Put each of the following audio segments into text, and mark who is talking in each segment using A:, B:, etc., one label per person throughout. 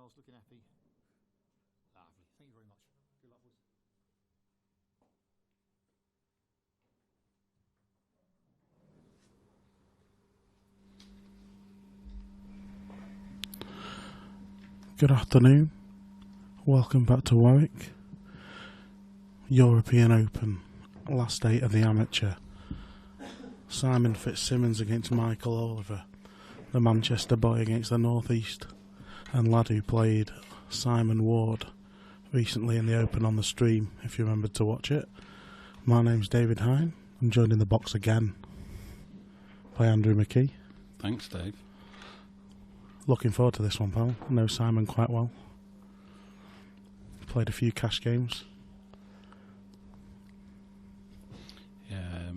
A: Smells looking happy. Lovely. Thank you very much. Good luck, boys.
B: Good afternoon. Welcome back to Warwick. European Open. Last day of the amateur. Simon Fitzsimmons against Michael Oliver. The Manchester boy against the North East. And lad who played Simon Ward recently in the Open on the stream, if you remembered to watch it. My name's David Hine. I'm joined in the box again by Andrew McKee.
C: Thanks, Dave.
B: Looking forward to this one, pal. I know Simon quite well. Played a few cash games.
C: Yeah,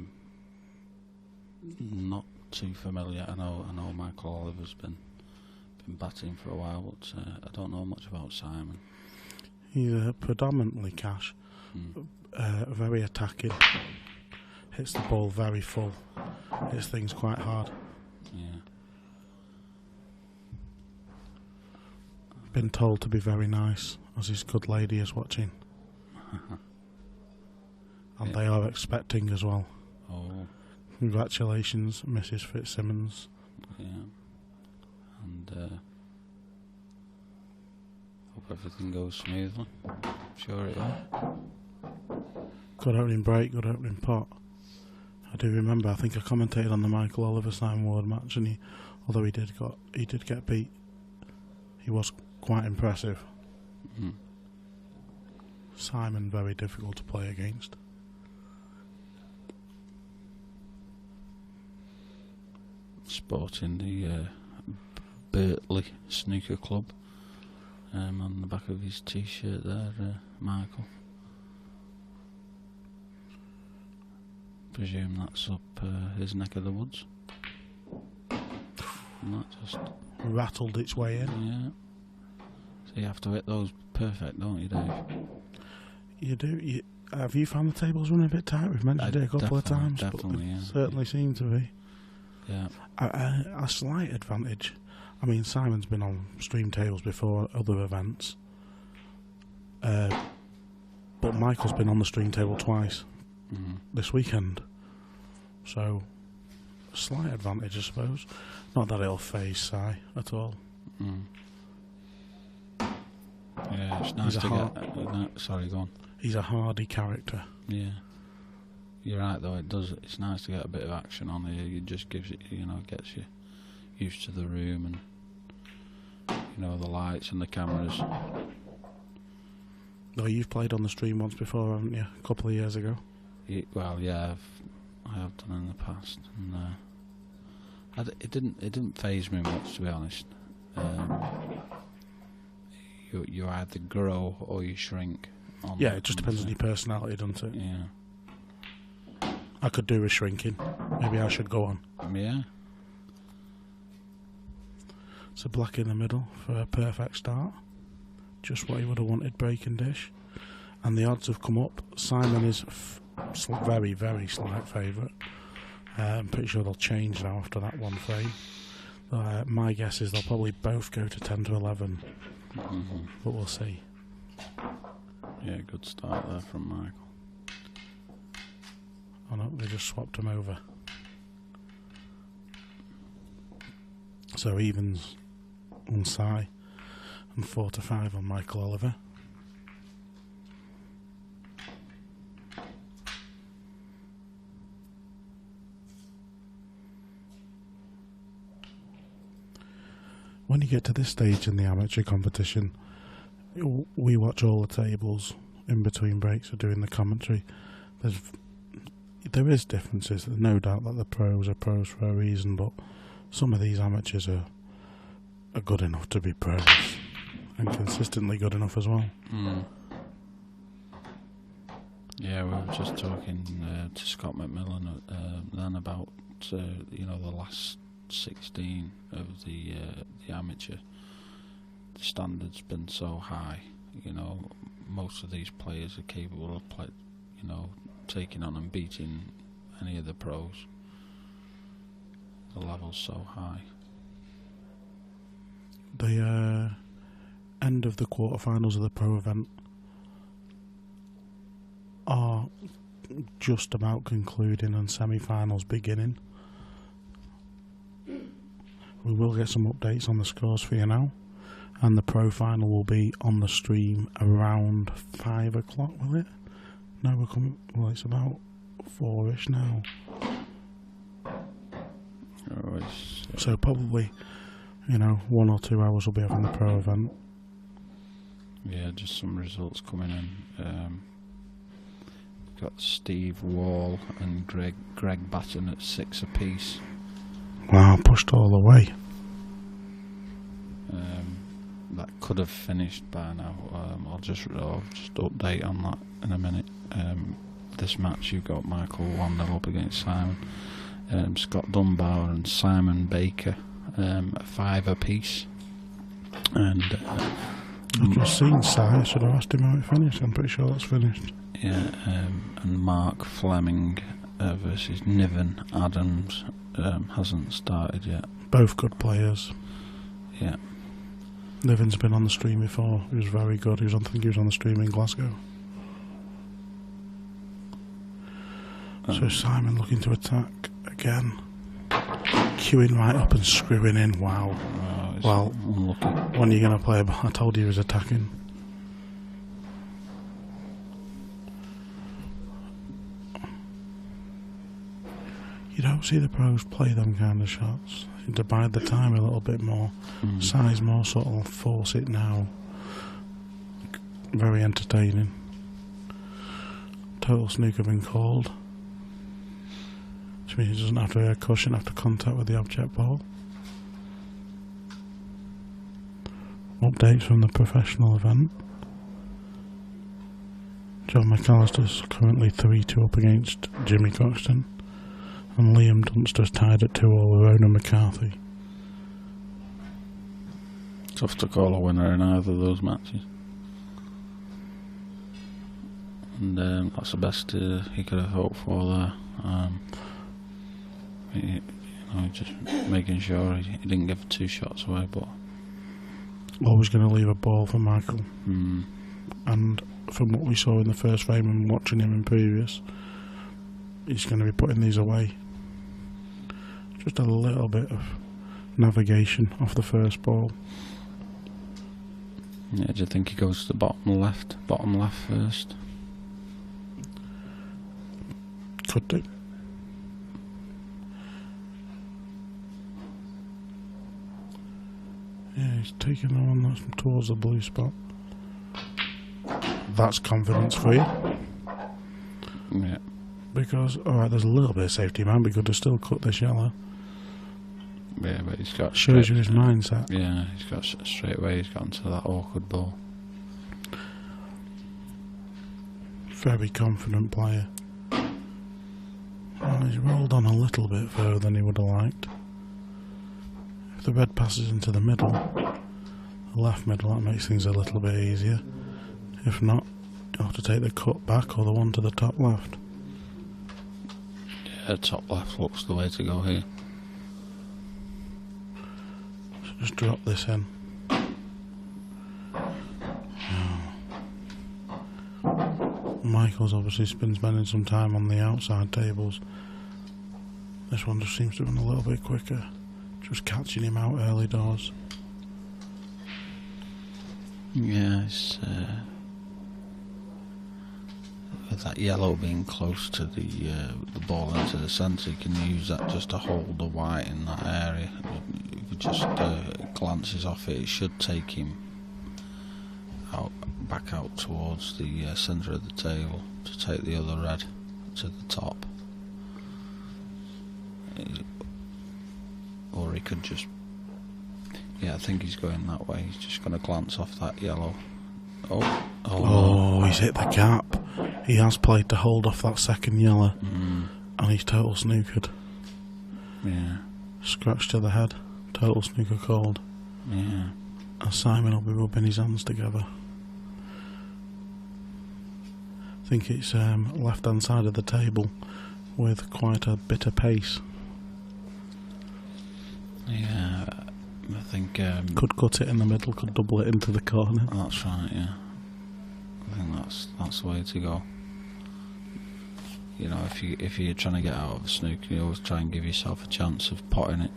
C: not too familiar. I know Michael Oliver's been batting for a while, but I don't know much about Simon.
B: He's predominantly cash, very attacking, hits the ball very full, hits things quite hard.
C: Yeah.
B: Been told to be very nice, as his good lady is watching. And they are expecting as well.
C: Oh.
B: Congratulations, Mrs. Fitzsimmons.
C: Yeah. And hope everything goes smoothly. Sure it will.
B: Good opening break, good opening pot. I do remember, I think I commentated on the Michael Oliver Simon Ward match, and although he did get beat, he was quite impressive.
C: Mm.
B: Simon very difficult to play against.
C: Sporting the Birtley Snooker Club on the back of his t-shirt there, Michael. Presume that's up his neck of the woods. And that just
B: Rattled its way in.
C: Yeah. So you have to hit those perfect, don't you, Dave?
B: You do. Have you found the tables running a bit tight? We've mentioned it a couple of times.
C: Definitely, yeah.
B: Certainly seem to be.
C: Yeah.
B: A slight advantage. I mean, Simon's been on stream tables before at other events. But Michael's been on the stream table twice this weekend. So, a slight advantage, I suppose. Not that it'll phase Si at all.
C: Mm. Yeah, it's nice to get... sorry, go on.
B: He's a hardy character.
C: Yeah. You're right, though. It's nice to get a bit of action on here. It just gives it, gets you used to the room and, the lights and the cameras.
B: Though you've played on the stream once before, haven't you? A couple of years ago.
C: Well, yeah, I have done in the past, and it didn't faze me much, to be honest. You either grow or you shrink.
B: Yeah, it just depends on your personality, doesn't it?
C: Yeah.
B: I could do with shrinking. Maybe I should go on.
C: Yeah.
B: So black in the middle for a perfect start. Just what he would have wanted, break and dish. And the odds have come up. Simon is very, very slight favourite. I'm pretty sure they'll change now after that one frame. My guess is they'll probably both go to 10 to 11. But we'll see.
C: Yeah, good start there from Michael.
B: Oh no, they just swapped him over. So evens on Si and 4 to 5 on Michael Oliver. When you get to this stage in the amateur competition, we watch all the tables in between breaks or doing the commentary. There is differences. There's no doubt that the pros are pros for a reason, but some of these amateurs are good enough to be pros and consistently good enough as well.
C: Mm. Yeah, we were just talking to Scott McMillan then about the last 16 of the amateur. The standard's been so high. Most of these players are capable of taking on and beating any of the pros. The level's so high.
B: They end of the quarterfinals of the pro event are just about concluding and semi-finals beginning. We will get some updates on the scores for you now, and the pro final will be on the stream around 5 o'clock, will it? No, we're coming. Well, it's about 4ish now. So probably, 1 or 2 hours we'll be having the pro event.
C: Yeah, just some results coming in. Got Steve Wall and Greg Batten at 6 apiece.
B: Wow, pushed all the way.
C: That could have finished by now. I'll just update on that in a minute. This match you've got Michael 1-0 up against Simon. Scott Dunbar and Simon Baker at 5 apiece. And
B: I've just seen Si. I should have asked him how it finished. I'm pretty sure that's finished.
C: Yeah, and Mark Fleming versus Niven Adams hasn't started yet.
B: Both good players.
C: Yeah.
B: Niven's been on the stream before. He was very good. I think he was on the stream in Glasgow. So Simon looking to attack again. Queuing right up and screwing in. Wow. Well,
C: unlucky.
B: When are you going to play? I told you he was attacking. You don't see the pros play them kind of shots. To bide the time a little bit more. Size more subtle, force it now. Very entertaining. Total snooker been called. Which means he doesn't have to wear a cushion after contact with the object ball. Updates from the professional event. John McAllister's currently 3-2 up against Jimmy Croxton. And Liam Dunster's tied at 2-all with Ronan McCarthy.
C: Tough to call a winner in either of those matches. And that's the best he could have hoped for there. Just making sure he didn't give 2 shots away, but
B: always going to leave a ball for Michael. And from what we saw in the first frame and watching him in previous, he's going to be putting these away. Just a little bit of navigation off the first ball.
C: Yeah, do you think he goes to the bottom left first?
B: Could do. Yeah, he's taking the one that's towards the blue spot. That's confidence for you.
C: Yeah.
B: Because, alright, there's a little bit of safety, man. Be good to still cut this yellow.
C: Yeah, but he's got...
B: Shows you his mindset.
C: Yeah, he's got straight away, he's got into that awkward ball.
B: Very confident player. Oh, he's rolled on a little bit further than he would have liked. If the red passes into the middle, the left middle, that makes things a little bit easier. If not, you'll have to take the cut back or the one to the top left.
C: Yeah, top left looks the way to go here.
B: So just drop this in. Michael's obviously been spending some time on the outside tables. This one just seems to have been a little bit quicker. Just catching him out early doors.
C: Yeah, it's... with that yellow being close to the ball into the centre, you can use that just to hold the white in that area. If he just glances off it, it should take him back out towards the centre of the table to take the other red to the top. Or he could just... Yeah, I think he's going that way. He's just going to glance off that yellow. Oh,
B: he's hit the cap. He has played to hold off that second yellow. And he's total snookered.
C: Yeah.
B: Scratch to the head. Total snooker called.
C: Yeah.
B: And Simon will be rubbing his hands together. I think it's left hand side of the table with quite a bit of pace.
C: Yeah. I think
B: could cut it in the middle, could double it into the corner.
C: That's right. Yeah, I think that's the way to go. You know, if you're trying to get out of a snooker, you always try and give yourself a chance of potting it.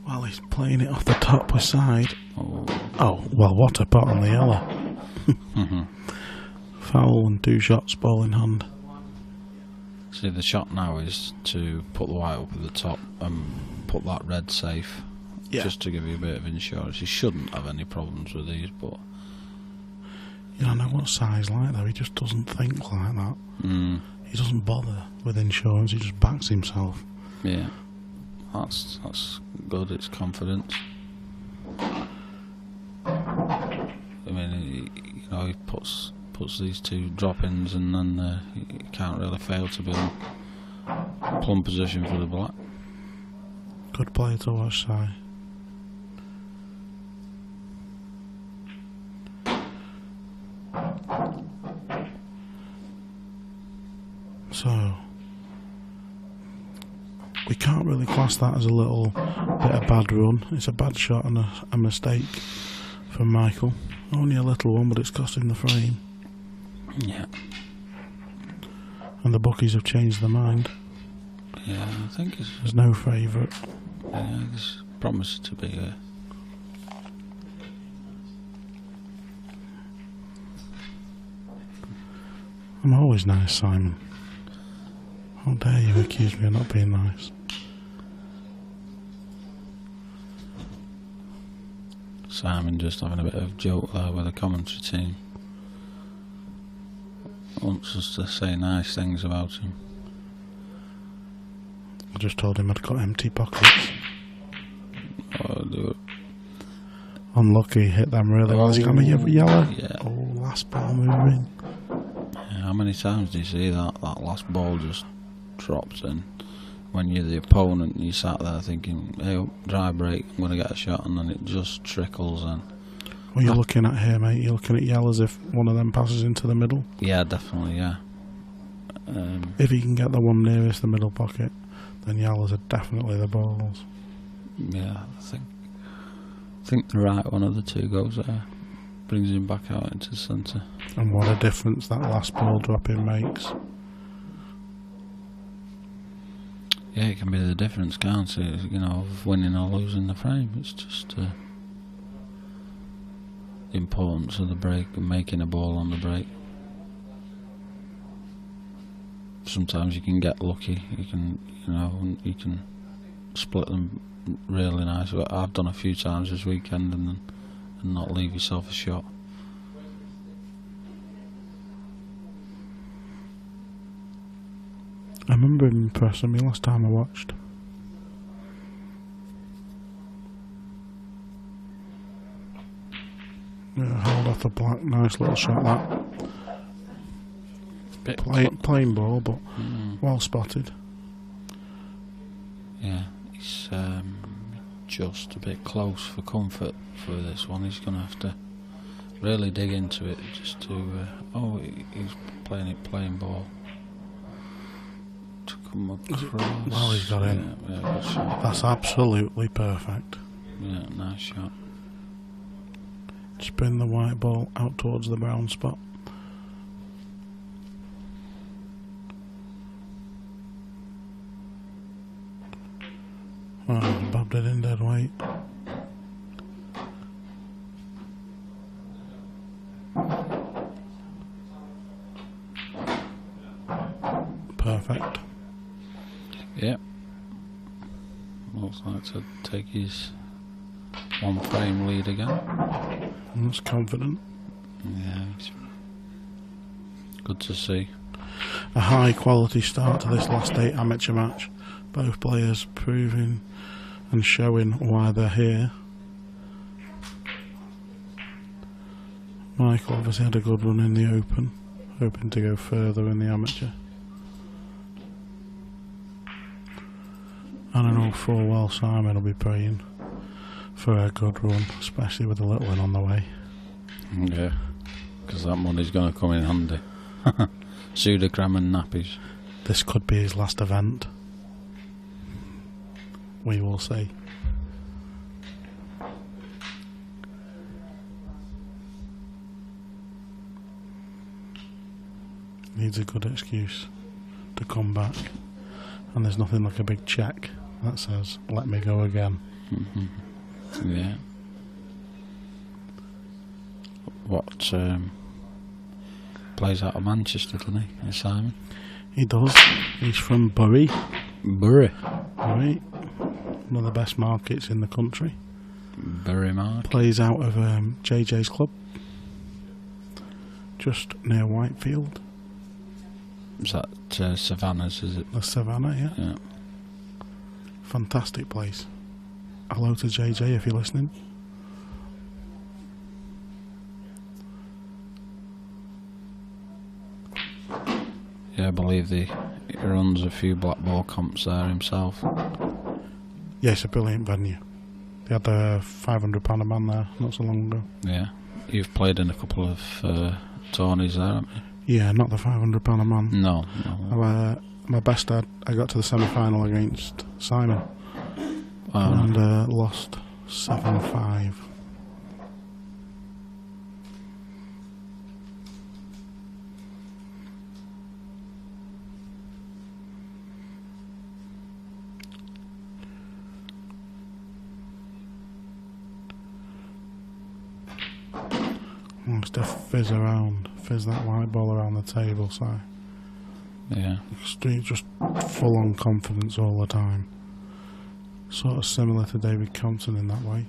B: Well, he's playing it off the top with side.
C: Oh,
B: well, what a pot on the yellow. Foul and 2 shots, ball in hand.
C: See, the shot now is to put the white up at the top and put that red safe, just to give you a bit of insurance. You shouldn't have any problems with these, but...
B: You know, I know what size like though, he just doesn't think like that. He doesn't bother with insurance, he just backs himself.
C: Yeah, that's good, it's confidence. I mean, you know, he puts these 2 drop-ins and then he can't really fail to be in plumb position for the black.
B: Good play to watch, Si. So, we can't really class that as a little bit of bad run. It's a bad shot and a mistake from Michael. Only a little one, but it's cost him the frame.
C: Yeah.
B: And the bookies have changed their mind.
C: Yeah, I think
B: there's no favourite.
C: Yeah, there's promises to be a...
B: I'm always nice, Simon. How dare you accuse me of not being nice?
C: Simon just having a bit of joke there with the commentary team. Wants us to say nice things about him.
B: I just told him I'd got empty pockets.
C: Oh, do it.
B: Unlucky, hit them really well. Has he got me yellow?
C: Yeah.
B: Oh, last ball moving.
C: Yeah, how many times do you see that last ball just drops in? When you're the opponent, you sat there thinking, hey, dry break, I'm going to get a shot, and then it just trickles in.
B: What are you looking at here, mate? You're looking at yellows if one of them passes into the middle?
C: Yeah, definitely, yeah.
B: If he can get the one nearest the middle pocket, then yellows are definitely the balls.
C: Yeah, I think the right one of the 2 goes there. Brings him back out into the centre.
B: And what a difference that last ball dropping makes.
C: Yeah, it can be the difference, can't it? You know, of winning or losing the frame. It's just the importance of the break and making a ball on the break. Sometimes you can get lucky. You can split them really nice. I've done a few times this weekend and not leave yourself a shot.
B: I remember him impressing me last time I watched. Yeah, hold off the black, nice little shot that. Plain ball, but well spotted.
C: Yeah, he's just a bit close for comfort for this one. He's going to have to really dig into it just to... he's playing it plain ball. To come across.
B: Well, he's got in.
C: Yeah, good shot.
B: That's absolutely perfect.
C: Yeah, nice shot.
B: Spin the white ball out towards the brown spot. Oh, bobbed it in dead weight. Perfect.
C: Yep. Looks like to take his 1 frame lead again.
B: That's confident.
C: Yeah, it's good to see.
B: A high quality start to this last 8 amateur match. Both players proving and showing why they're here. Michael obviously had a good run in the Open, hoping to go further in the amateur. And I know full well Simon will be praying for a good run, especially with the little one on the way.
C: Yeah, because that money's going to come in handy. Sudocram and nappies.
B: This could be his last event. We will see. needs a good excuse to come back, and there's nothing like a big check that says, "Let me go again."
C: Yeah. What plays out of Manchester, doesn't he, Simon?
B: He does. He's from Bury.
C: Bury.
B: Right. One of the best markets in the country.
C: Bury Market.
B: Plays out of JJ's club, just near Whitefield.
C: Is that Savannah's, is it?
B: The Savannah, yeah.
C: Yeah.
B: Fantastic place. Hello to JJ if you're listening.
C: Yeah, I believe he runs a few Blackball comps there himself.
B: Yeah, it's a brilliant venue. They had a £500 a man there not so long ago.
C: Yeah. You've played in a couple of tourneys there, haven't you?
B: Yeah, not the £500 a man.
C: No.
B: My best, I got to the semi-final against Simon. And lost 7-5. Wants to fizz that white ball around the table, so
C: Yeah.
B: just full on confidence all the time. Sort of similar to David Compton in that way.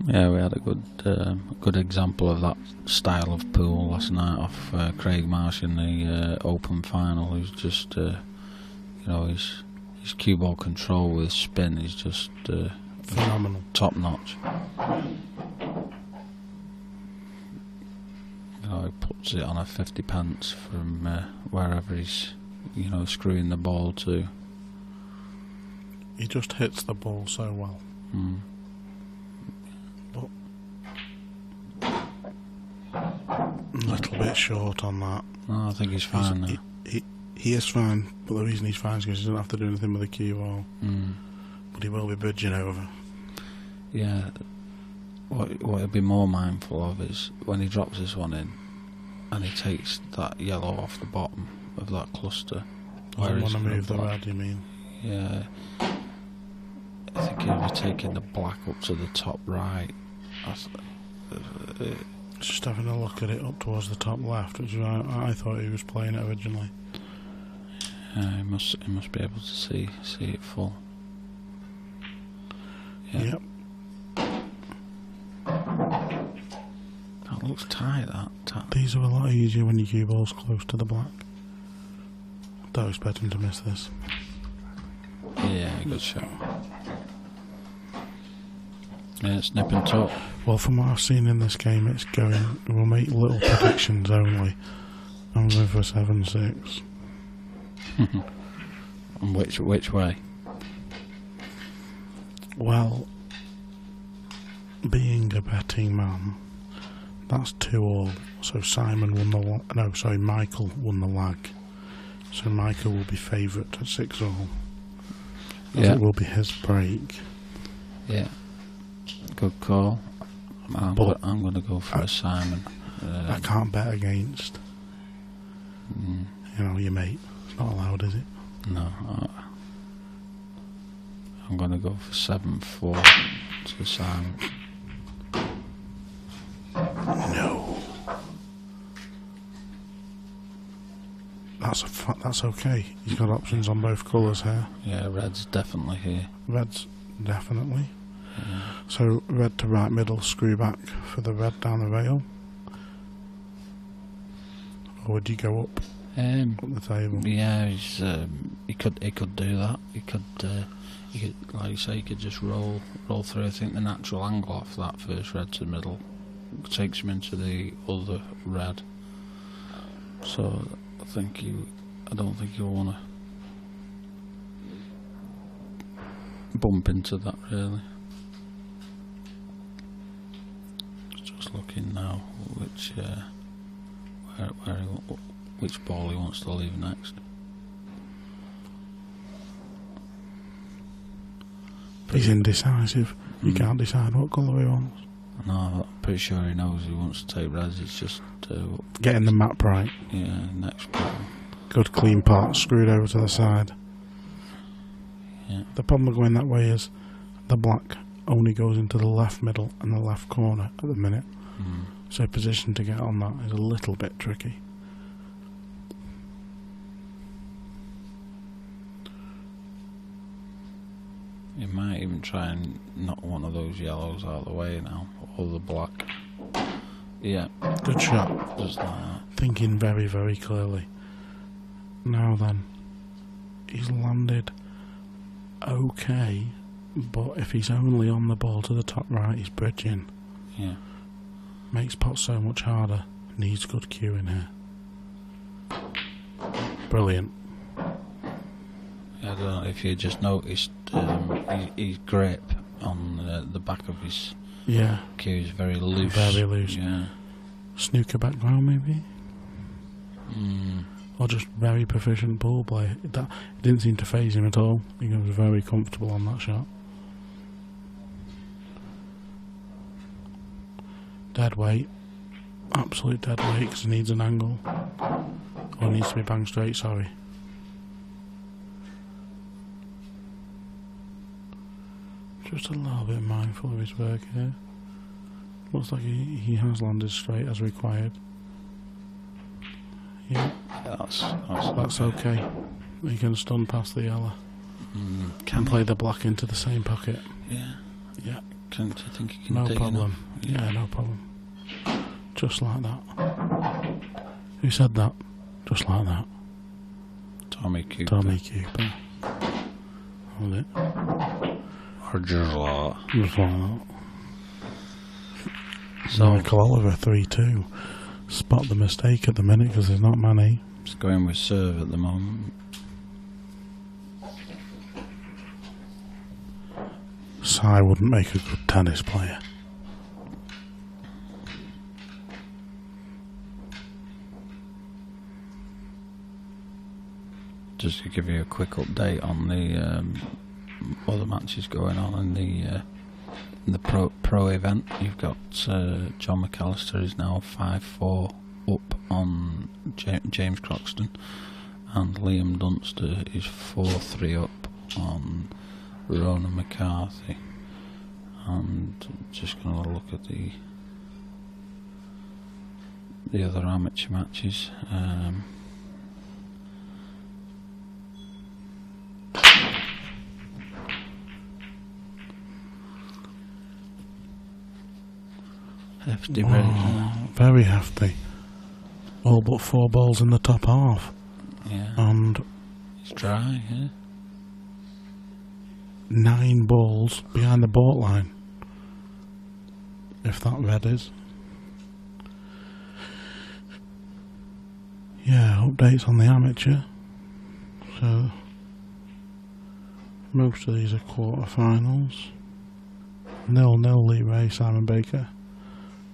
C: Yeah, we had a good example of that style of pool last night off Craig Marsh in the Open final. Who's just, his cue ball control with spin is just
B: phenomenal,
C: top notch. He puts it on a 50 pence from wherever he's, screwing the ball to.
B: He just hits the ball so well. But a little bit short on that.
C: No, I think he's fine now.
B: He is fine, but the reason he's fine is because he doesn't have to do anything with the cue ball. But he will be bridging over.
C: Yeah. What he'll be more mindful of is when he drops this one in and he takes that yellow off the bottom of that cluster.
B: Doesn't want to move the red, you mean?
C: Yeah. I think he'll be taking the black up to the top right.
B: Just having a look at it up towards the top left, which I thought he was playing it originally.
C: He must be able to see it full. Yeah.
B: Yep.
C: That looks tight, that.
B: These are a lot easier when your cue ball's close to the black. Don't expect him to miss this.
C: Yeah, good shot. Yeah, it's nip and tuck.
B: Well, from what I've seen in this game, it's going. We'll make little predictions only. I'm going for 7-6.
C: And which way?
B: Well, being a betting man, that's 2-all. So Michael won the lag. So Michael will be favourite at 6-all.
C: Yeah.
B: It will be his break.
C: Yeah. Good call. I'm going to go for a Simon.
B: I can't bet against your mate. It's not allowed, is it?
C: No. I'm going to go for 7-4 to Simon.
B: No. That's okay. He's got options on both colours here.
C: Yeah, red's definitely here.
B: Red's definitely.
C: Yeah.
B: So red to right middle, screw back for the red down the rail. Or would you go up the table?
C: Yeah, he could do that. He could, like you say, he could just roll through. I think the natural angle off that first red to the middle takes him into the other red. So I don't think you'll want to bump into that really. Just looking now, which which ball he wants to leave next.
B: He's indecisive. You can't decide what colour he wants.
C: No, I'm pretty sure he knows he wants to take res. It's just
B: getting the map right.
C: Yeah, next ball.
B: Good clean part, screwed over to the side.
C: Yeah.
B: The problem of going that way is the black only goes into the left middle and the left corner at the minute. So position to get on that is a little bit tricky.
C: You might even try and knock one of those yellows out of the way now, or the black. Yeah.
B: Good shot.
C: Just like that.
B: Thinking very, very clearly. Now then, he's landed okay, but if he's only on the ball to the top right, he's bridging.
C: Yeah.
B: Makes pot so much harder. Needs good cue in here. Brilliant.
C: I don't know if you just noticed his grip on the back of his cue is very loose.
B: Very loose.
C: Yeah.
B: Snooker background maybe? Or just very proficient ball play. It didn't seem to faze him at all. He was very comfortable on that shot. Dead weight. Absolute dead weight because he needs an angle. Or needs to be bang straight, sorry. Just a little bit mindful of his work here. Looks like he has landed straight as required. Yeah. That's okay. He can stun past the yellow. Can play the black into the same pocket.
C: Yeah.
B: Yeah.
C: Do you think he can
B: No
C: dig
B: problem.
C: enough?
B: Yeah, no problem. Just like that. Who said that? Just like that.
C: Tommy Cooper.
B: Tommy Cooper. Hold it.
C: Or Gerard.
B: Just like that.
C: So
B: Michael Oliver 3-2. Spot the mistake at the minute because there's not many.
C: He's going with serve at the moment.
B: Sai wouldn't make a good tennis player.
C: Just to give you a quick update on the other matches going on in the pro event, you've got John McAllister is now 5-4 up on James Croxton, and Liam Dunster is 4-3 up on Ronan McCarthy. And just going to look at the other amateur matches. Hefty,
B: very hefty. All but 4 balls in the top half.
C: Yeah.
B: And
C: it's dry, yeah.
B: 9 balls behind the baud line. If that red is. Yeah, updates on the amateur. So most of these are quarterfinals. 0-0 Lee Ray, Simon Baker.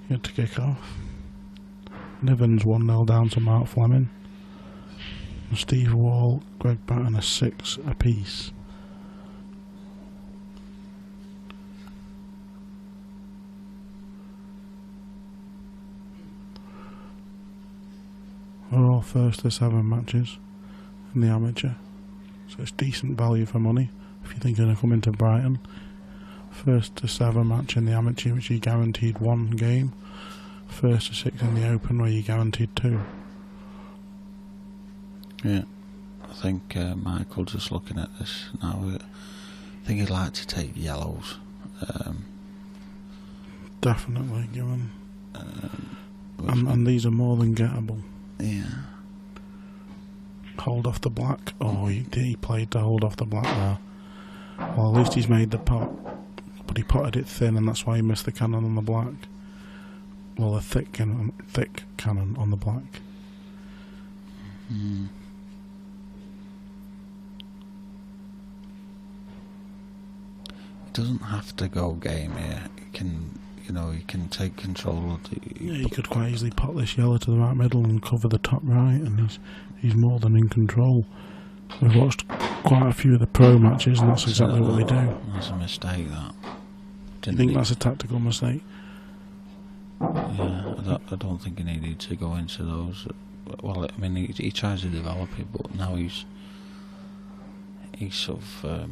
B: Good to kick off. Nivens 1-0 down to Mark Fleming. And Steve Wall, Greg Batten a 6 apiece. We're all first to 7 matches in the amateur. So it's decent value for money if you're thinking of coming to Brighton. First to 7 match in the amateur, which you guaranteed 1 game. First to 6 in the open, where you guaranteed 2.
C: Yeah, I think Michael, just looking at this now, I think he'd like to take yellows.
B: Definitely, given. And these are more than gettable.
C: Yeah.
B: Hold off the black. Oh, he played to hold off the black there. Well, at least he's made the pot. But he potted it thin, and that's why he missed the cannon on the black. Well, a thick cannon on the black.
C: He doesn't have to go game here. he can take control of the...
B: Yeah, he could quite easily pop this yellow to the right middle and cover the top right, and he's more than in control. We've watched quite a few of the pro matches, and that's exactly what they do.
C: That's a mistake, that.
B: Do you think that's a tactical mistake?
C: Yeah, I don't think he needed to go into those. Well, I mean, he tries to develop it, but now he's sort of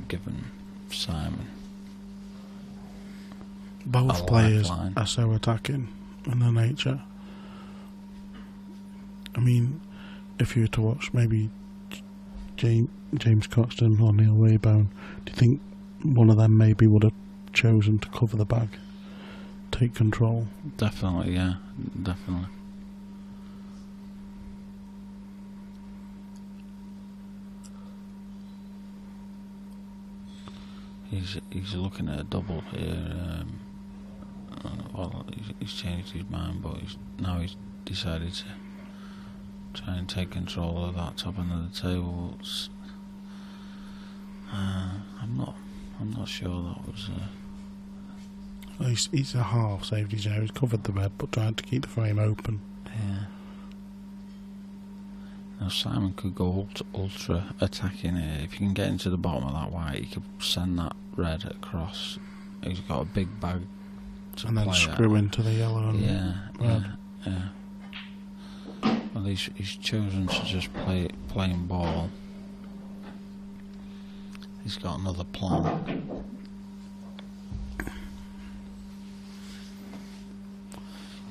C: given Simon.
B: Both players are so attacking in their nature. I mean, if you were to watch maybe James Coxton or Neil Raybone, do you think one of them maybe would have chosen to cover the bag, take control?
C: Definitely, yeah, definitely. He's looking at a double here. Well, he's changed his mind, but now he's decided to try and take control of that top end of the table. I'm not sure that was.
B: Well, he's a half saved his he's covered the red, but tried to keep the frame open.
C: Yeah. Now Simon could go ultra attacking here. If you can get into the bottom of that white, he could send that red across. He's got a big bag to
B: and
C: play
B: then screw
C: at.
B: into the yellow and red.
C: Yeah. Well, he's chosen to just play playing ball. He's got another plan.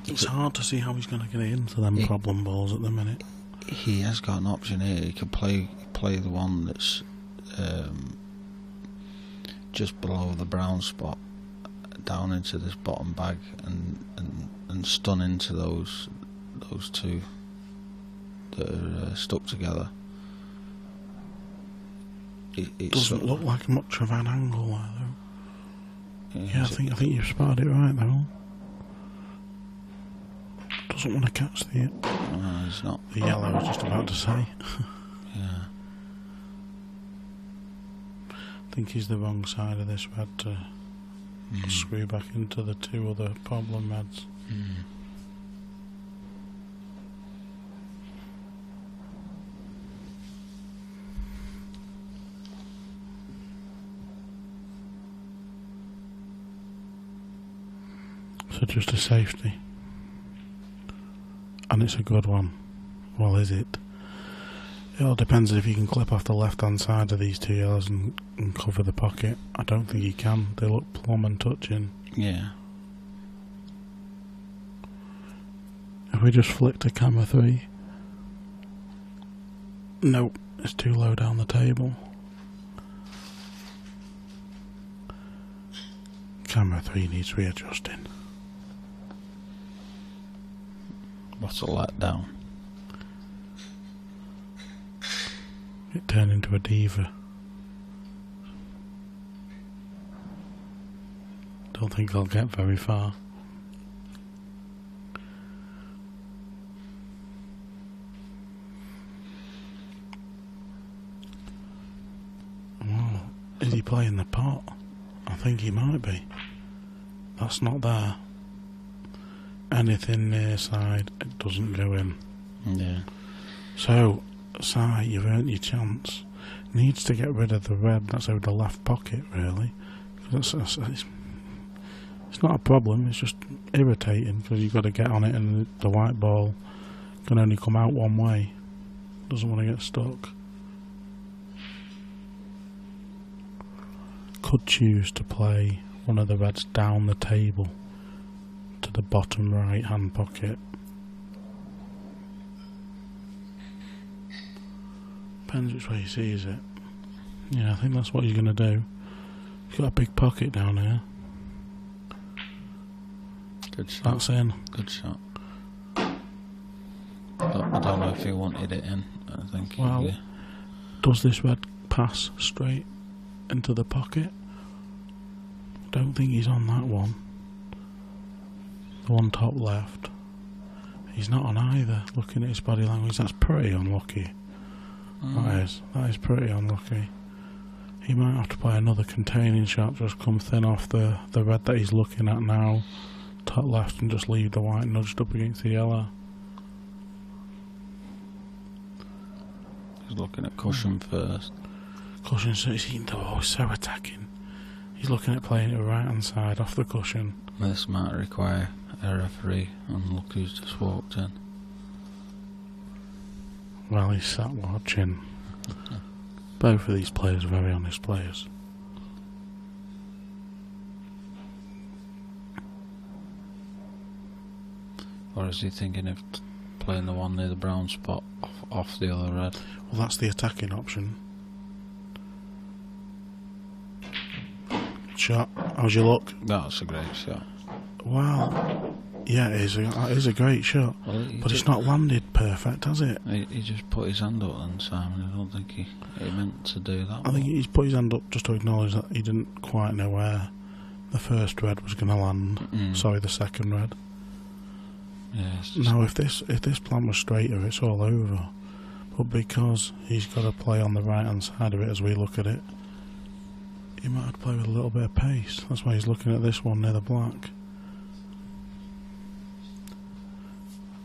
B: It's hard to see how he's going to get into them problem balls at the minute.
C: He has got an option here. He could play the one that's just below the brown spot, down into this bottom bag, and stun into those two that are stuck together. It
B: doesn't look like much of an angle there, though. Yeah, I think you've spotted it right, though. Doesn't want to catch the
C: he's not.
B: The yellow, I was just about to say.
C: Yeah.
B: I think he's the wrong side of this red to screw back into the two other problem reds. So just a safety. And it's a good one. Well, is it? It all depends if you can clip off the left-hand side of these two yellows and cover the pocket. I don't think you can. They look plumb and touching.
C: Yeah.
B: If we just flick to camera 3. Nope, it's too low down the table. Camera 3 needs readjusting.
C: What's a letdown?
B: It turned into a diva. Don't think I'll get very far. Oh, is he playing the pot? I think he might be. That's not there. Anything near side, it doesn't go in.
C: Yeah.
B: So, Si, you've earned your chance. Needs to get rid of the red that's over the left pocket, really. It's not a problem, it's just irritating because you've got to get on it and the white ball can only come out one way. Doesn't want to get stuck. Could choose to play one of the reds down the table to the bottom right hand pocket. Depends which way he sees it. Yeah, I think that's what he's going to do. He's got a big pocket down here.
C: Good shot.
B: That's in.
C: Good shot. I don't know if he wanted it in. I think.
B: Well, does this red pass straight into the pocket? Don't think he's on that one. The one top left. He's not on either. Looking at his body language, that's pretty unlucky. That is pretty unlucky. He might have to play another containing shot, just come thin off the red that he's looking at now, top left, and just leave the white nudged up against the yellow.
C: He's looking at cushion first.
B: Cushion, so attacking. He's looking at playing it right hand side off the cushion.
C: This might require a referee, and look who's just walked in.
B: Well, he's sat watching. Both of these players are very honest players.
C: Or is he thinking of playing the one near the brown spot off the other red?
B: Well, that's the attacking option. Shot. How's your luck?
C: That's a great shot.
B: Well, yeah, it is a great shot.
C: Well,
B: but it's not landed perfect, has it?
C: He just put his hand up then, Simon. I don't think he meant to do that.
B: I think he's put his hand up just to acknowledge that he didn't quite know where the first red was going to land. Sorry, the second red.
C: Yeah,
B: now, if this plan was straighter, it's all over. But because he's got to play on the right hand side of it as we look at it, he might have to play with a little bit of pace. That's why he's looking at this one near the black.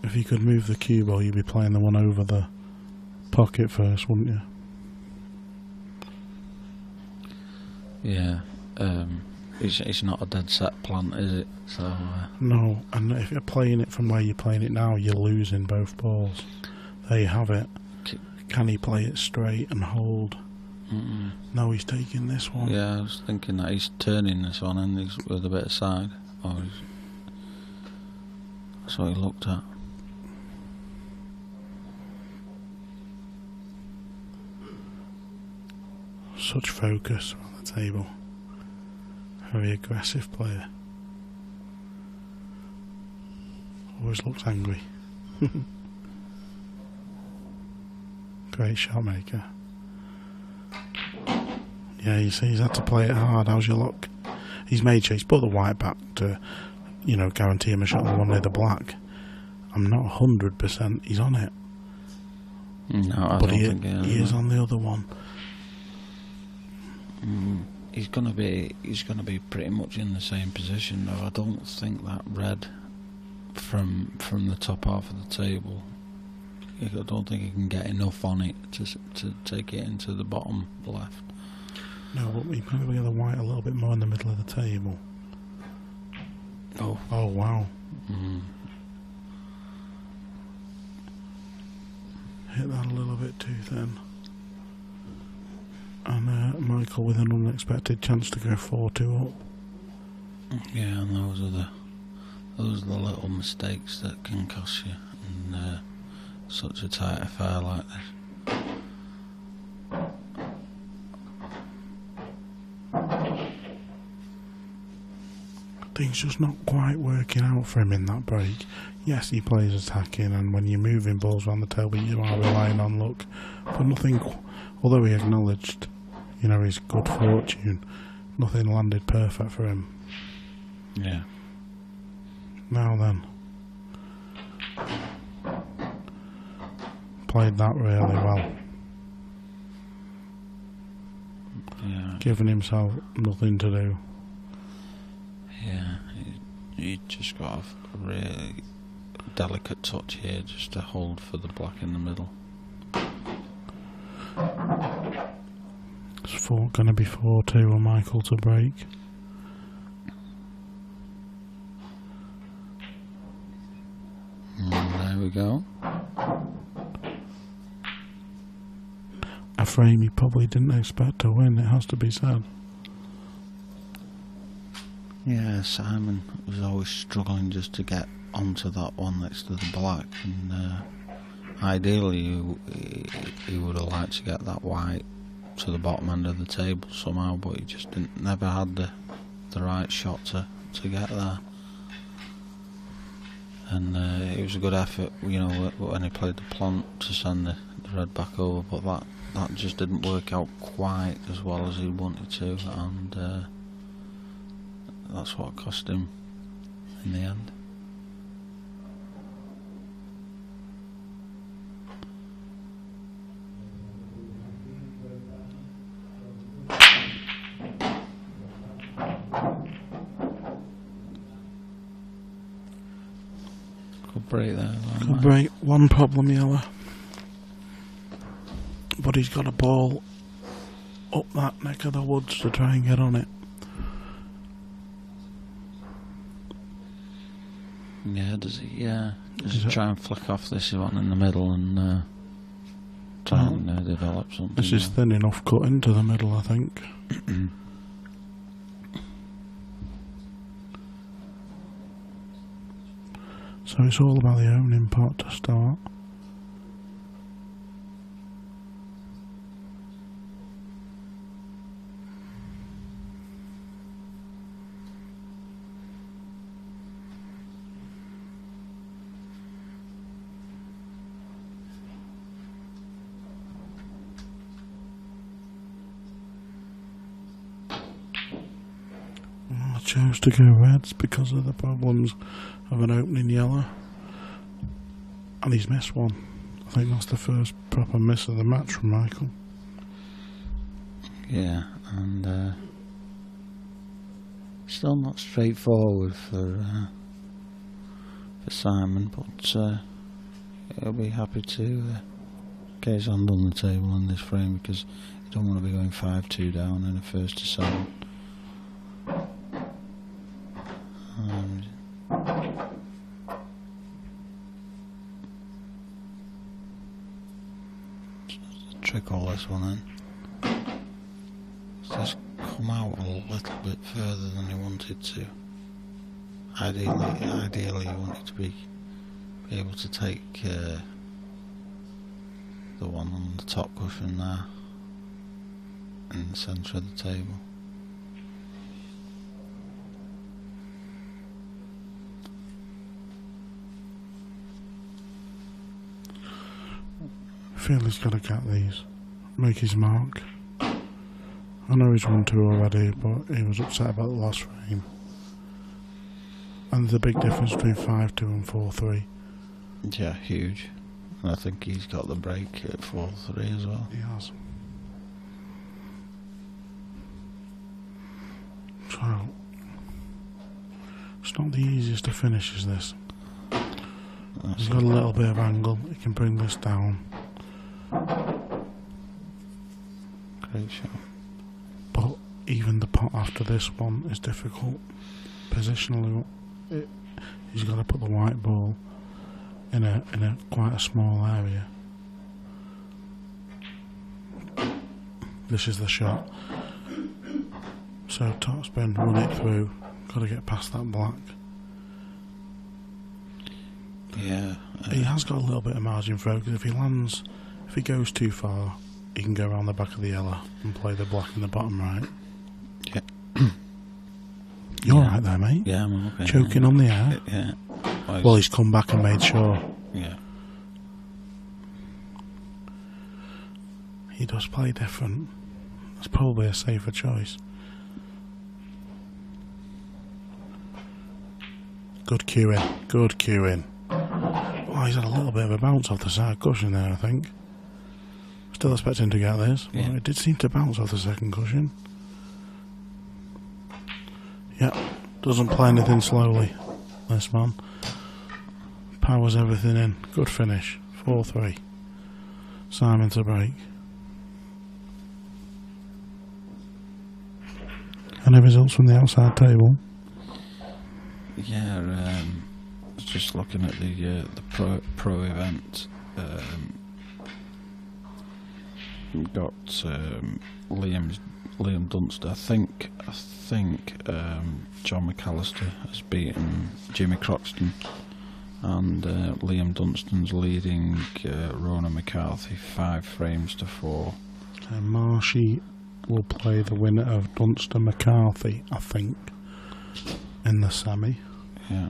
B: If you could move the cue ball, you'd be playing the one over the pocket first, wouldn't you?
C: Yeah. It's not a dead set plan, is it? So
B: no, and if you're playing it from where you're playing it now, you're losing both balls. There you have it. Can he play it straight and hold? No, he's taking this one.
C: Yeah, I was thinking that he's turning this one and he's with a bit of side. That's what he looked at.
B: Such focus on the table. Very aggressive player. Always looks angry. Great shot maker. Yeah, you see, he's had to play it hard. How's your luck? He's made sure he's put the white back to, guarantee him a shot on the one near the black. I'm not 100% he's on it.
C: No, I don't think
B: he is on the other one.
C: He's gonna be pretty much in the same position though. I don't think that red from the top half of the table, I don't think he can get enough on it to take it into the bottom left.
B: No, but he probably get the white a little bit more in the middle of the table. Oh wow. Hit that a little bit too thin. And Michael with an unexpected chance to go 4-2 up.
C: Yeah, and those are the little mistakes that can cost you in such a tight affair like this.
B: Things just not quite working out for him in that break. Yes, he plays attacking, and when you're moving balls around the table, you are relying on luck. But nothing, although he acknowledged, his good fortune, nothing landed perfect for him.
C: Yeah.
B: Now then. Played that really well.
C: Yeah.
B: Giving himself nothing to do.
C: Yeah, he just got a really delicate touch here just to hold for the black in the middle.
B: It's going to be 4-2 on Michael to break.
C: There we go.
B: A frame he probably didn't expect to win, it has to be said.
C: Yeah, Simon was always struggling just to get onto that one next to the black, and ideally he would have liked to get that white to the bottom end of the table somehow, but he just never had the right shot to get there. And it was a good effort, when he played the plant to send the red back over, but that just didn't work out quite as well as he wanted to, and that's what cost him in the end. break there.
B: Could break. One problem yellow. But he's got a ball up that neck of the woods to try and get on it.
C: Yeah, does he? Yeah. Does he try and flick off this one in the middle and try and develop something?
B: This is thin enough cut into the middle, I think. So it's all about the opening pot to start. I chose to go reds because of the problems of an opening yellow. And he's missed one. I think that's the first proper miss of the match from Michael.
C: Yeah, and still not straightforward for Simon, but he'll be happy to get his hand on the table in this frame because you don't want to be going 5-2 down in a first to 7. Trick all this one in. Just come out a little bit further than he wanted to. Ideally you want it to be able to take the one on the top cushion there in the centre of the table.
B: I feel he's got to get these, make his mark. I know he's won 2 already, but he was upset about the last frame. And there's a big difference between 5-2 and 4-3.
C: Yeah, huge. And I think he's got the break at 4-3 as well.
B: He has. So, it's not the easiest to finish, is this? He's got a little bit of angle, he can bring this down.
C: Great shot.
B: But even the pot after this one is difficult. Positionally, he's got to put the white ball in a quite a small area. This is the shot. So topspin, run it through. Got to get past that black.
C: Yeah.
B: He has got a little bit of margin for it because if he goes too far, he can go around the back of the yellow and play the black in the bottom right.
C: Yeah.
B: You're right there, mate.
C: Yeah, I'm okay.
B: Choking on the air.
C: Yeah.
B: Well, he's come back and made sure.
C: Yeah.
B: He does play different. That's probably a safer choice. Good cueing. Good cueing. Oh, he's had a little bit of a bounce off the side cushion there, I think. Still expecting to get this.
C: Yeah.
B: Well, it did seem to bounce off the second cushion. Yeah, doesn't play anything slowly, this man. Powers everything in. Good finish. 4-3. Simon to break. Any results from the outside table?
C: Yeah, I was just looking at the pro event. We've got Liam Dunster. I think John McAllister has beaten Jimmy Croxton, and Liam Dunstan's leading Rona McCarthy 5 frames to 4.
B: Marshy will play the winner of Dunster McCarthy, I think, in the semi.
C: Yeah.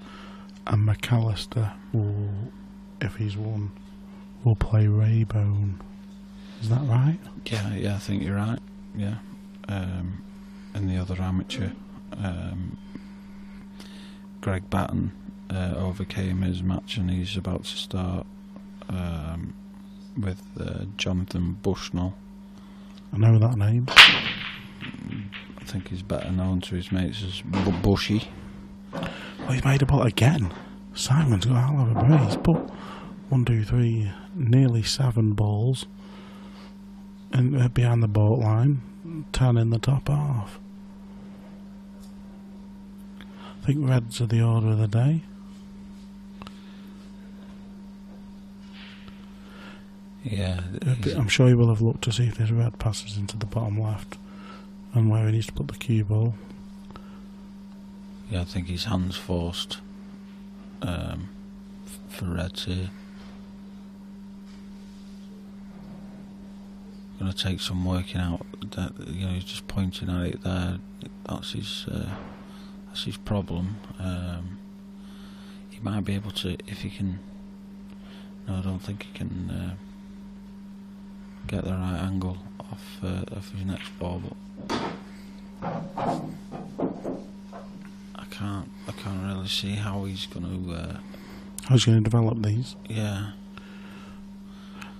B: And McAllister will, if he's won, will play Raybone. Is that right?
C: Yeah, I think you're right. Yeah. And the other amateur, Greg Batten, overcame his match, and he's about to start with Jonathan Bushnell.
B: I know that name.
C: I think he's better known to his mates as Bushy.
B: Well, he's made a pot again. Simon's got a hell of a break. He's put 1, 2, 3, nearly 7 balls in, behind the baud line, 10 in the top half. I think reds are the order of the day.
C: Yeah.
B: I'm sure he will have looked to see if this red passes into the bottom left and where he needs to put the cue ball.
C: Yeah, I think his hand's forced for reds here. Going to take some working out. That, you know, he's just pointing at it there. That's his problem. He might be able to, if he can. No, I don't think he can get the right angle off his next ball. But I can't really see how he's going to.
B: How's he going to develop these?
C: Yeah.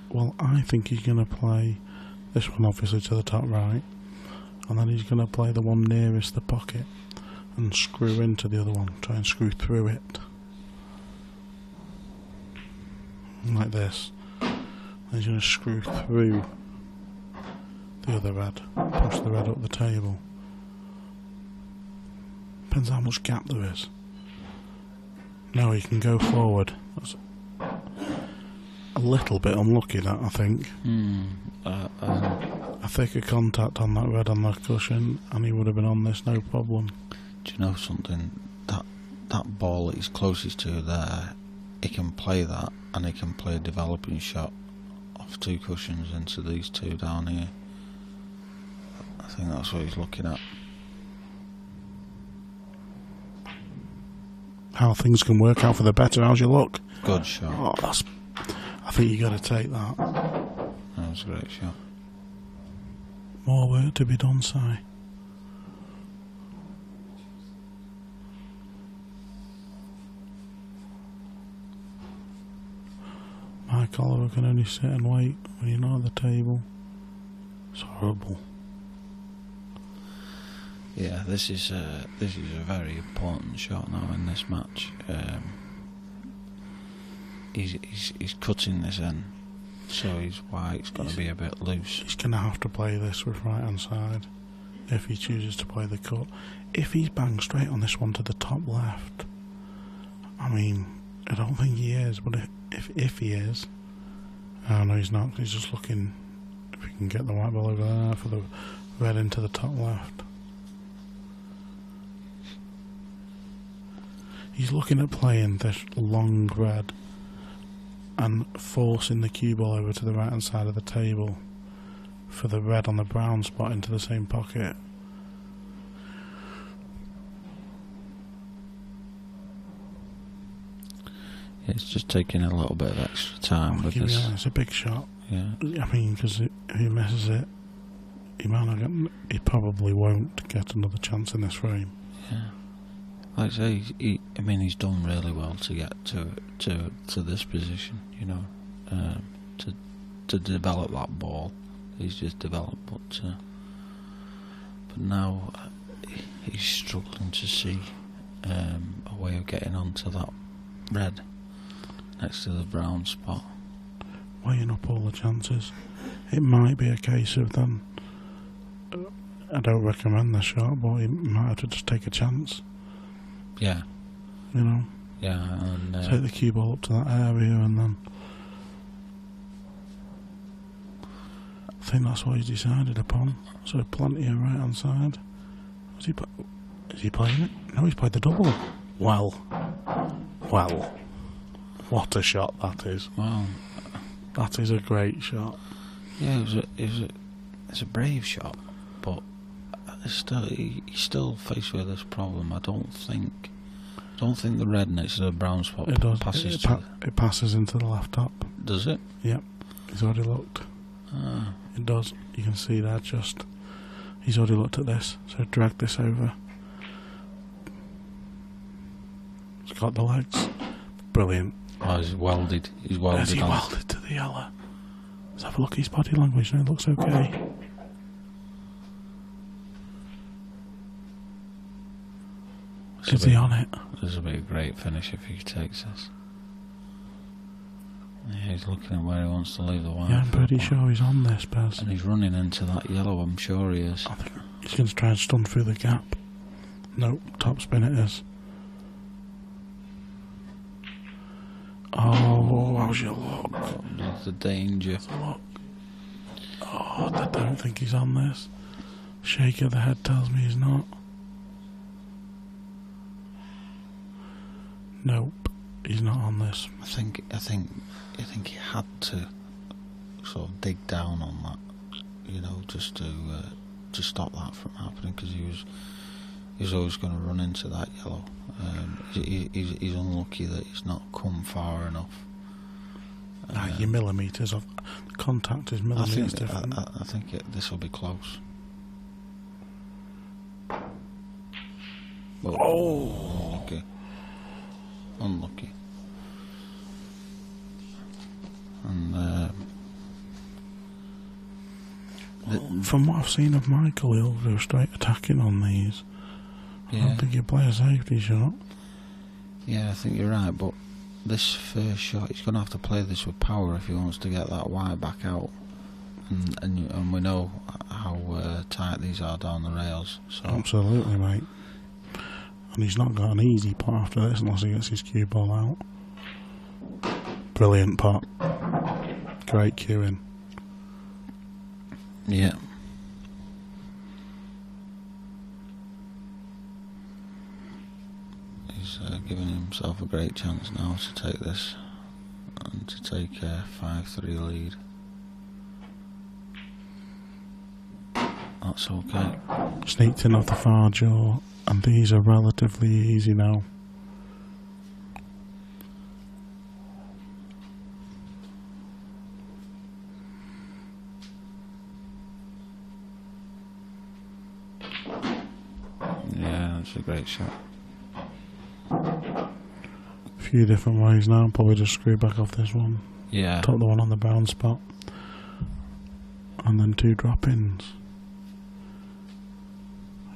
B: Well, I think he's going to play this one obviously to the top right, and then he's going to play the one nearest the pocket and screw into the other one, try and screw through it. Like this. And he's going to screw through the other red, push the red up the table. Depends how much gap there is. No, he can go forward. That's a little bit unlucky, that, I think. A thicker contact on that red on the cushion, and he would have been on this no problem.
C: Do you know something? That ball that he's closest to there, he can play that, and he can play a developing shot off 2 cushions into these 2 down here. I think that's what he's looking at.
B: How things can work out for the better. How's your luck?
C: Good shot.
B: Oh, I think you got to take that.
C: That was a great shot.
B: More work to be done, Si. Mike Oliver can only sit and wait when you're not at the table. It's horrible.
C: Yeah, this is a very important shot now in this match. He's cutting this in, so his white's going to be a bit loose.
B: He's going to have to play this with right hand side if he chooses to play the cut. If he's banged straight on this one to the top left, I mean, I don't think he is, but if he is, oh no, he's not. He's just looking if he can get the white ball over there for the red into the top left. He's looking at playing this long red and forcing the cue ball over to the right hand side of the table for the red on the brown spot into the same pocket.
C: It's just taking a little bit of extra time with this.
B: Yeah, it's a big shot.
C: Yeah.
B: I mean, because if he misses it, he probably won't get another chance in this frame.
C: Yeah. Like I say, he's done really well to get to this position, you know, to develop that ball. He's just developed, but now he's struggling to see a way of getting onto that red next to the brown spot.
B: Weighing up all the chances. It might be a case of them. I don't recommend the shot, but he might have to just take a chance.
C: Yeah.
B: You know?
C: Yeah, and
B: take the cue ball up to that area and then. I think that's what he's decided upon. So plenty of right hand side. Is he playing it? No, he's played the double. Well. What a shot that is.
C: Well,
B: that is a great shot.
C: Yeah, it's a brave shot, but he's still faced with this problem. I don't think the red next to the brown spot passes.
B: It passes into the left top.
C: Does it?
B: Yep. He's already looked.
C: Ah.
B: It does. You can see that just. He's already looked at this, so drag this over. He's got the legs. Brilliant.
C: Oh, he's welded. He's welded.
B: Has he welded to the yellow? Let's have a look at his body language and it looks okay. Is he on it?
C: This will be a great finish if he takes this. Yeah, he's looking at where he wants to leave the white.
B: Yeah, I'm pretty sure he's on this, Bez.
C: And he's running into that yellow, I'm sure he is.
B: I think he's going to try and stun through the gap. Nope, top spin it is. Oh, how's your luck?
C: There's the danger.
B: Look. Oh, I don't think he's on this. Shake of the head tells me he's not. Nope, he's not on this.
C: I think he had to sort of dig down on that, you know, just to stop that from happening, because he's always going to run into that yellow. He's unlucky that he's not come far enough.
B: Your millimetres of contact is millimetres different.
C: I think this will be close. But unlucky. And
B: from what I've seen of Michael, he'll go straight attacking on these. I don't think he'll play a safety shot.
C: Yeah, I think you're right, but this first shot, he's going to have to play this with power if he wants to get that wire back out. And we know how tight these are down the rails. So.
B: Absolutely, mate. And he's not got an easy pot after this unless he gets his cue ball out. Brilliant pot. Great cueing.
C: Yeah. He's giving himself a great chance now to take this and to take a 5-3 lead. That's okay.
B: Sneaked in off the far jaw, and these are relatively easy now.
C: Yeah, that's a great shot.
B: A few different ways now, probably just screw back off this one.
C: Yeah.
B: Top the one on the brown spot. And then 2 drop-ins.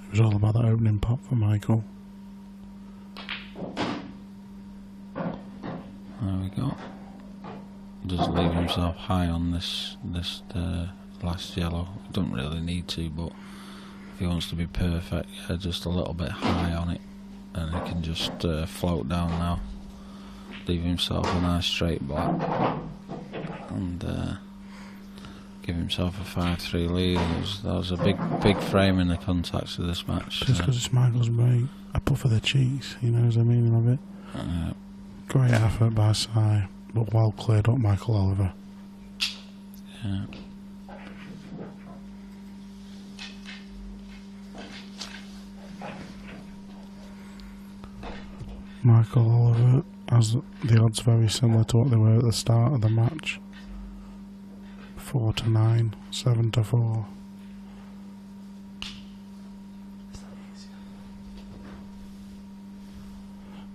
B: It was all about that opening pot for Michael.
C: There we go. Does leave himself high on this last yellow. Don't really need to, but if he wants to be perfect, yeah, just a little bit high on it, and he can just float down now. Leave himself a nice straight black, and give himself a 5-3 lead. That was a big frame in the contacts of this match.
B: Just because it's Michael's break, I put for the cheeks, he knows the meaning of it. Great effort by Sai, but well cleared up Michael Oliver.
C: Yeah.
B: Michael Oliver has the odds very similar to what they were at the start of the match. 4-9, 7-4.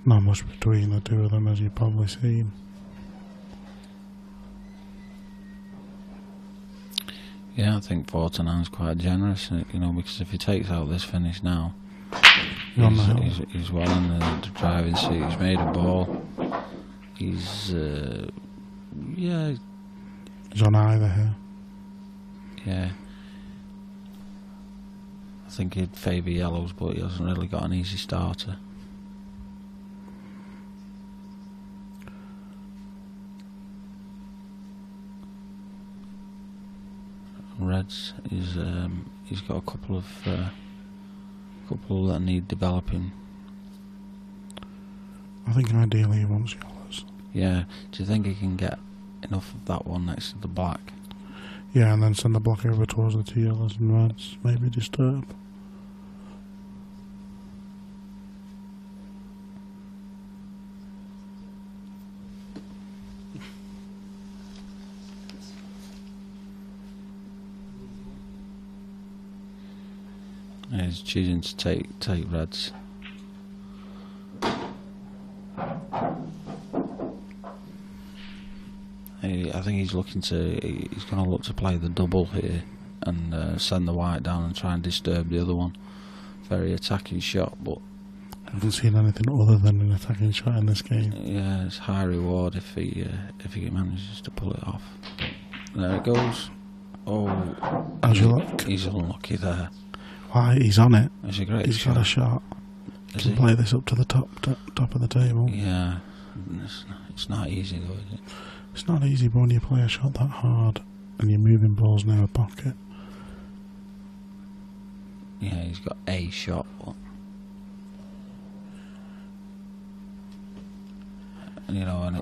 B: Not much between the two of them, as you've probably seen.
C: Yeah, I think 4-9 is quite generous, you know, because if he takes out this finish now, he's well in the driving seat. He's made a ball. He's
B: he's on either here.
C: Yeah. I think he'd favour yellows, but he hasn't really got an easy starter. Reds he's got a couple that need developing.
B: I think ideally he wants yellows.
C: Yeah. Do you think he can get enough of that one next to the black?
B: Yeah, and then send the block over towards the 2 yellows and reds. Maybe disturb.
C: Yeah, he's choosing to take reds. I think he's going to look to play the double here and send the white down and try and disturb the other one. Very attacking shot, but
B: haven't seen anything other than an attacking shot in this game.
C: Yeah, it's high reward if he manages to pull it off. There it goes. Oh,
B: how's your luck?
C: He's unlucky there.
B: Why? He's on it.
C: It's a great
B: He's
C: shot.
B: got a shot. He can play this up to the top of the table.
C: Yeah, it's not easy though, is it?
B: It's not easy, but when you play a shot that hard and you're moving balls in a pocket.
C: Yeah, he's got a shot. You know,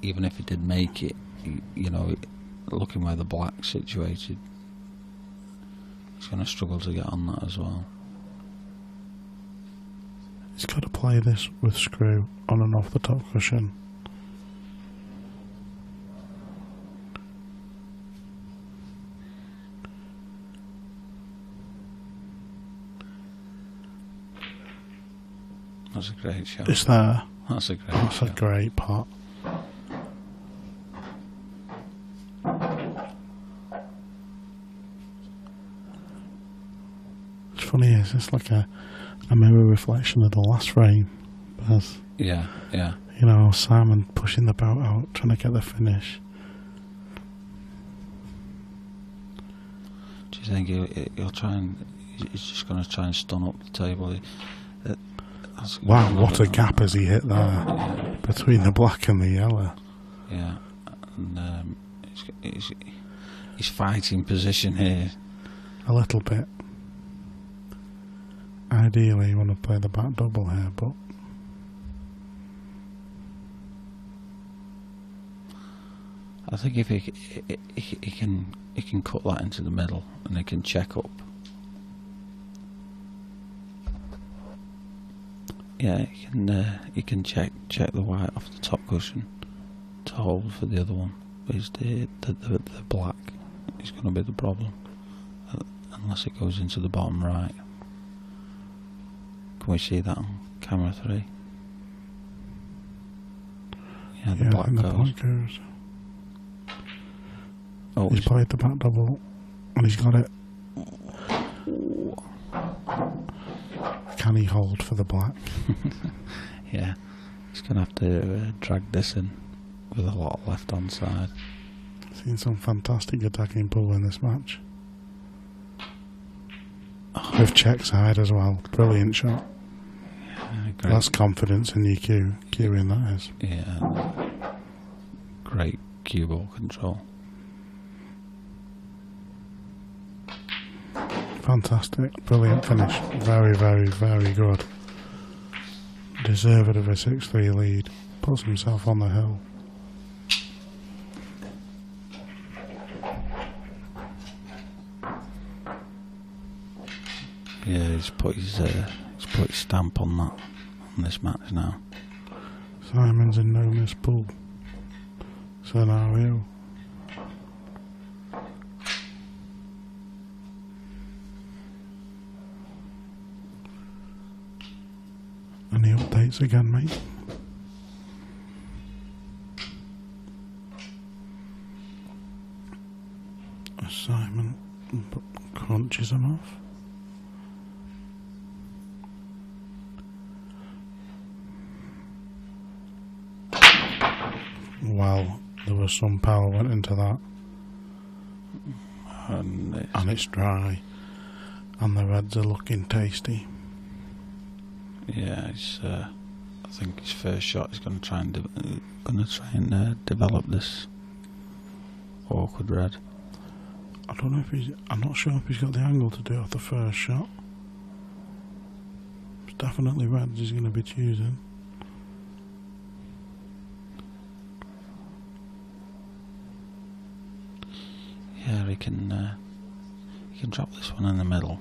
C: even if he did make it, you know, looking where the black's situated, he's going to struggle to get on that as well.
B: He's got to play this with screw on and off the top cushion.
C: That's a great shot.
B: It's there.
C: That's a great
B: That's
C: shot.
B: a great pot. It's funny, is it's like a mirror reflection of the last frame. Because,
C: Yeah.
B: you know, Simon pushing the bout out, trying to get the finish.
C: Do you think he'll try and... He's just going to try and stun up the table?
B: Wow, what a gap has he hit there.
C: Yeah.
B: Between the black and the yellow.
C: Yeah. And he's fighting position here.
B: A little bit. Ideally, you want to play the back double here, but...
C: I think if he can cut that into the middle and he can check up. Yeah, he can check the white off the top cushion to hold for the other one. Whereas the black is going to be the problem, unless it goes into the bottom right. Can we see that on camera 3? Yeah, the black goes. Oh,
B: he's played the back double and he's got it. Can he hold for the black?
C: Yeah, he's going to have to drag this in with a lot left on side.
B: Seen some fantastic attacking pull in this match. With check side as well. Brilliant shot.
C: Yeah,
B: that's confidence in your cueing, that is.
C: Yeah. Great cue ball control.
B: Fantastic. Brilliant finish. Very, very, very good. Deserved of a 6-3 lead. Puts himself on the hill.
C: Yeah, he's put his stamp on that, on this match now.
B: Simon's in no miss pull scenario. Any updates again, mate? Simon crunches him off. Well, there was some power went into that. And it's dry. And the reds are looking tasty.
C: Yeah, I think his first shot is going to try and develop this awkward red.
B: I don't know if I'm not sure if he's got the angle to do it off the first shot. It's definitely reds he's going to be choosing.
C: Yeah, he can drop this one in the middle,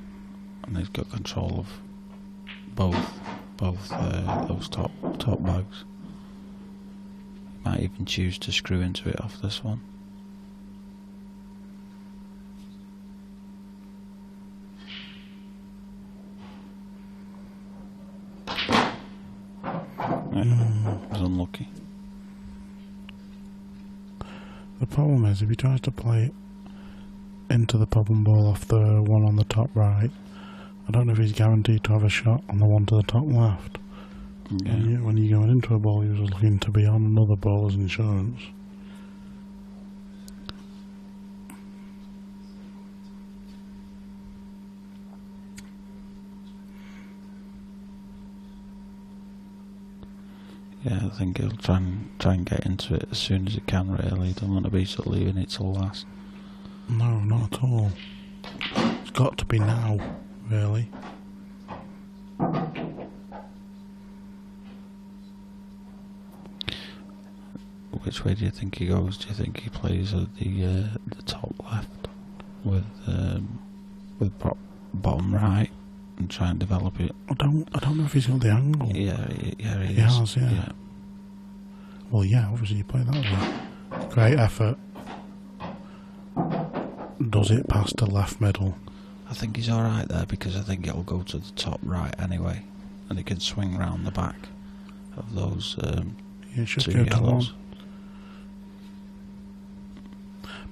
C: and he's got control of both those top bags. He might even choose to screw into it off this one. Was unlucky.
B: The problem is if he tries to play into the problem ball off the one on the top right I don't know if he's guaranteed to have a shot on the one to the top left.
C: Yeah.
B: When you're going into a ball, he was looking to be on another ball as insurance.
C: Yeah, I think he'll try and get into it as soon as he can. Really, don't want to be sort of leaving it till last.
B: No, not at all. It's got to be now, really.
C: Which way do you think he goes? Do you think he plays at the top left with bottom right and try and develop it?
B: I don't know if he's got the angle.
C: Yeah, he
B: has, yeah. Well, yeah, obviously you play that way. Great effort. Does it past the left middle?
C: I think he's alright there because I think it'll go to the top right anyway, and he can swing round the back of those
B: it should
C: two
B: go to one.
C: yellows.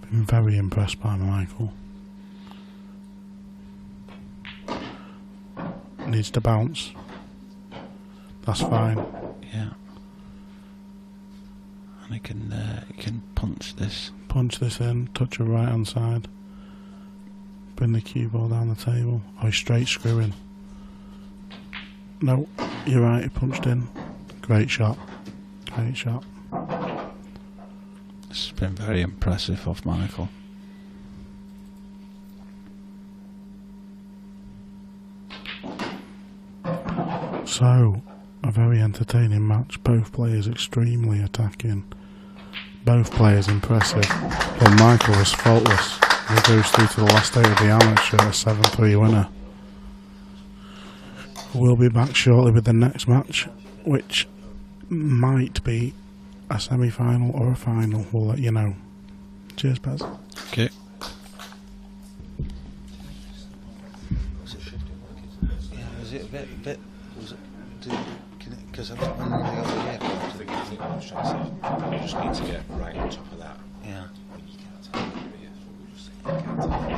B: Been very impressed by Michael. Needs to bounce. That's fine.
C: Yeah. And he can punch this.
B: Punch this in, touch your right hand side. Bring the cue ball down the table. Oh, he's straight screwing. No, you're right, he punched in. Great shot. Great shot.
C: This has been very impressive off Michael.
B: So, a very entertaining match. Both players extremely attacking. Both players impressive. But Michael was faultless. He goes through to the last 8 of the amateur, a 7-3 winner. We'll be back shortly with the next match, which might be a semi-final or a final. We'll let you know. Cheers, Pez.
C: Okay.
D: Yeah, was it a bit was it, because I was wondering the other year. I think what I was trying to say, you just need to get right on top of that.
C: Yeah.
D: You can't tell. Yeah, that's what we were just saying. You can't tell.